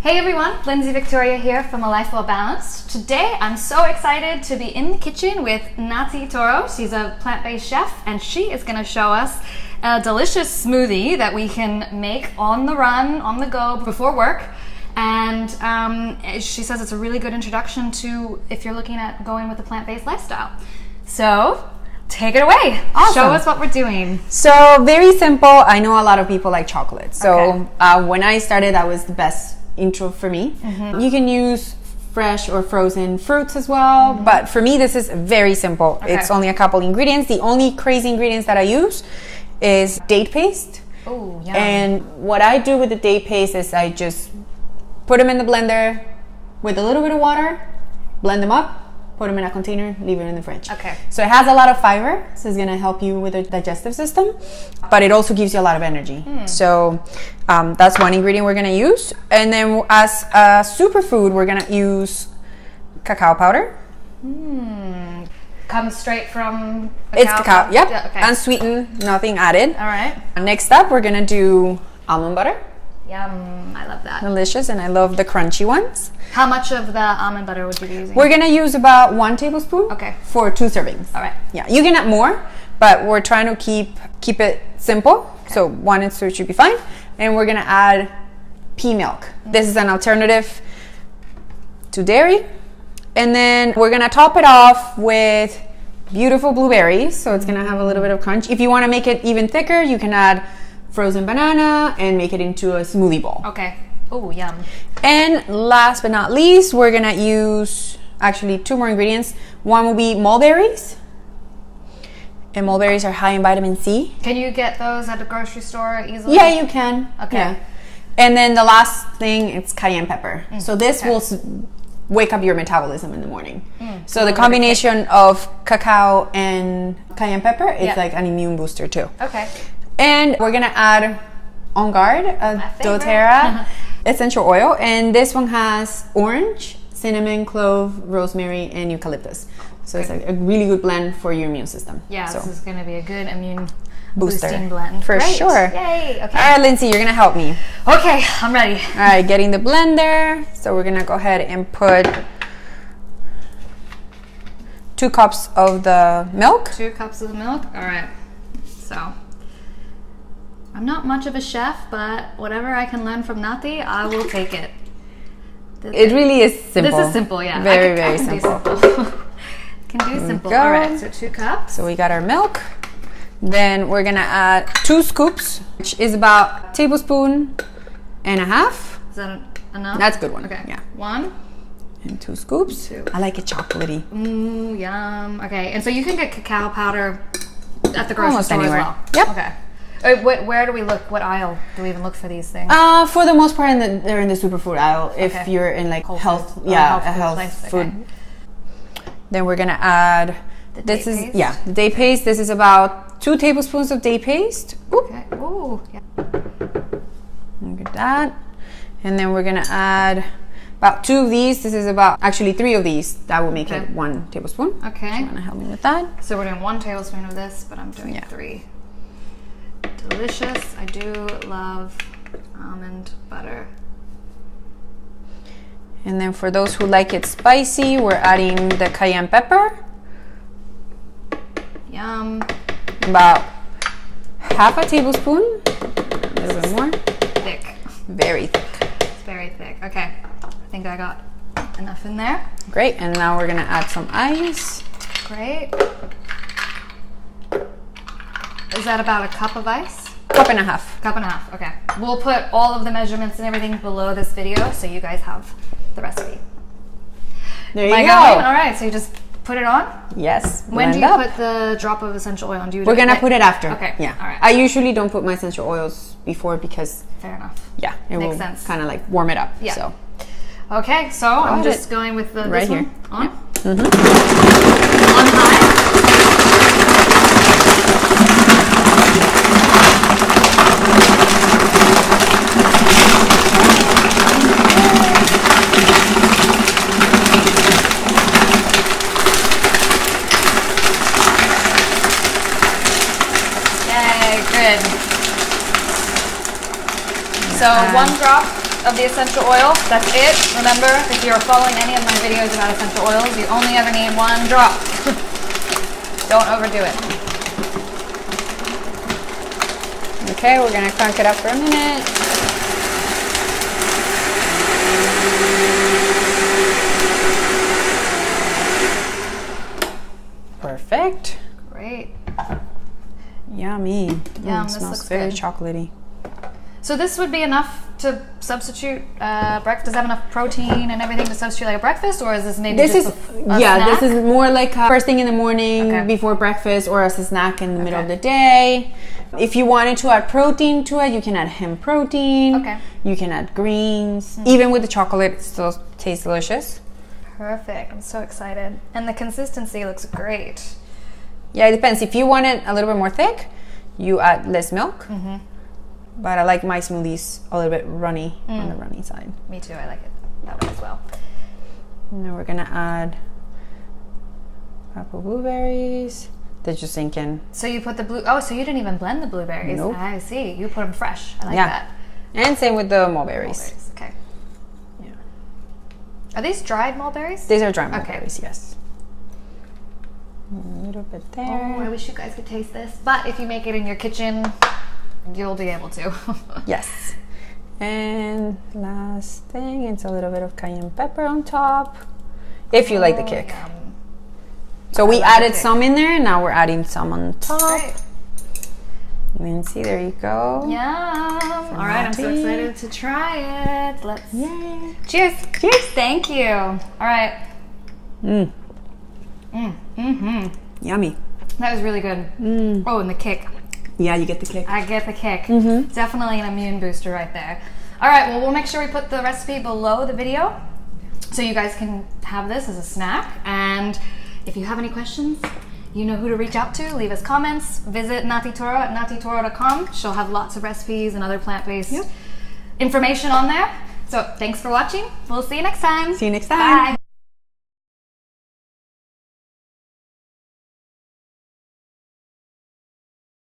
Hey everyone, Lindsey Victoria here from A Life Well Balanced. Today I'm so excited to be in the kitchen with Nati Toro. She's a plant-based chef and she is going to show us a delicious smoothie that we can make on the run, on the go, before work. And she says it's a really good introduction to if you're looking at going with a plant-based lifestyle. So take it away. Awesome. Show us what we're doing. So very simple. I know a lot of people like chocolate. So when I started, that was the best intro for me. You can use fresh or frozen fruits as well, but for me this is very simple. It's only a couple ingredients. The only crazy ingredients that I use is date paste. Oh, yum. And what I do with the date paste is I just put them in the blender with a little bit of water, blend them up, put them in a container, leave it in the fridge. Okay. So it has a lot of fiber, so it's gonna help you with the digestive system, but it also gives you a lot of energy. So that's one ingredient we're gonna use. And then as a superfood, we're gonna use cacao powder. Comes straight from It's cacao, yep. Yeah, okay. Unsweetened, nothing added. All right. Next up, we're gonna do almond butter. Yum, I love that. Delicious, and I love the crunchy ones. How much of the almond butter would you be using? We're gonna use about 1 tablespoon for 2 servings. All right. Yeah, you can add more, but we're trying to keep it simple. So 1 and 2 should be fine. And we're gonna add pea milk. This is an alternative to dairy. And then we're gonna top it off with beautiful blueberries. So it's gonna have a little bit of crunch. If you wanna make it even thicker, you can add frozen banana and make it into a smoothie bowl. Okay. Oh, yum. And last but not least, we're gonna use actually 2 more ingredients. One will be mulberries. And mulberries are high in vitamin C. Can you get those at the grocery store easily? Yeah, you can. Okay. Yeah. And then the last thing, it's cayenne pepper. So this will wake up your metabolism in the morning. So the combination of cacao and cayenne pepper, it's like an immune booster too. Okay. And we're gonna add Onguard, doTERRA essential oil, and this one has orange, cinnamon, clove, rosemary, and eucalyptus. So it's a really good blend for your immune system. Yeah, so this is going to be a good immune booster boosting blend. for Great. sure. Yay. Okay. All right, Lindsey, you're gonna help me. Okay, I'm ready. All right, getting the blender. So we're gonna go ahead and put 2 cups of the milk. 2 cups of milk. All right. So I'm not much of a chef, but whatever I can learn from Nati, I will take it. It really is simple. This is simple, yeah. Very I can simple. Do simple. Can do simple. Go. All right, so 2 cups. So we got our milk. Then we're gonna add 2 scoops, which is about 1.5 tablespoons. Is that enough? That's a good one. Okay. Yeah. 1 and 2 scoops. 2. I like it chocolatey. Yum. Okay, and so you can get cacao powder at the grocery Almost store anywhere. as well. Yep. Okay. Where do we look? What aisle do we even look for these things? For the most part, they're in the superfood aisle. If you're in like health, food. Okay. Then we're gonna add The date paste? The date paste. This is about 2 tablespoons of date paste. Ooh. Okay. Ooh. Yeah. Look at that. And then we're gonna add about 2 of these. This is about actually 3 of these. That will make it 1 tablespoon. Okay. So you wanna help me with that? So we're doing 1 tablespoon of this, but I'm doing 3. Delicious. I do love almond butter. And then for those who like it spicy, we're adding the cayenne pepper. Yum. About 1/2 tablespoon. A little bit more. Thick. Very thick. It's very thick. Okay. I think I got enough in there. Great. And now we're gonna add some ice. Great. Is that about 1 cup of ice? 1.5 cups. 1.5 cups, okay. We'll put all of the measurements and everything below this video so you guys have the recipe. There you go. All right, so you just put it on? Yes. When do you put the drop of essential oil on? We're gonna put it after. Okay. Yeah. All right. I usually don't put my essential oils before because fair enough. Yeah, it makes will sense. kind of like warm it up. Yeah. So. Okay, so I'm just going with the right this here. One. On? Yeah. On high. Yay, good. So 1 drop of the essential oil. That's it. Remember, if you're following any of my videos about essential oils, you only ever need 1 drop. Don't overdo it. Okay, we're gonna crank it up for a minute. Perfect. Great. Yummy. Yum, It this smells looks very good. chocolatey. So this would be enough to substitute breakfast? Does it have enough protein and everything to substitute like a breakfast, or is this maybe This just is a snack? This is more like first thing in the morning, Okay. before breakfast, or as a snack in the middle of Okay. the day. If you wanted to add protein to it, you can add hemp protein. Okay. You can add greens. Even with the chocolate, it still tastes delicious. Perfect. I'm so excited. And the consistency looks great. Yeah, it depends. If you want it a little bit more thick, you add less milk. But I like my smoothies a little bit runny on the runny side. Me too. I like it that way as well. And then we're gonna add apple blueberries. They're just sinking. So you put the so you didn't even blend the blueberries. Nope. I see. You put them fresh. I like Yeah. that. And same with the mulberries. Mulberries. Okay. Yeah. Are these dried mulberries? These are dry Okay. mulberries, yes. A little bit there. Oh, I wish you guys could taste this. But if you make it in your kitchen, you'll be able to. Yes. And last thing, it's a little bit of cayenne pepper on top, if you like the kick. Yum. So we like the added kick. some in there, now we're adding some on top. Great. Lindsey, there you go. Yum. All right, I'm so Naughty. excited to try it. Let's. Yay. Cheers. Cheers. Thank you. All right. Yummy. That was really good. Oh, and the kick. Yeah, you get the kick. I get the kick. Definitely an immune booster right there. All right, well, we'll make sure we put the recipe below the video so you guys can have this as a snack. And if you have any questions, you know who to reach out to. Leave us comments. Visit NatiTorro at natitoro.com. She'll have lots of recipes and other plant-based information on there. So thanks for watching. We'll see you next time. See you next time. Bye.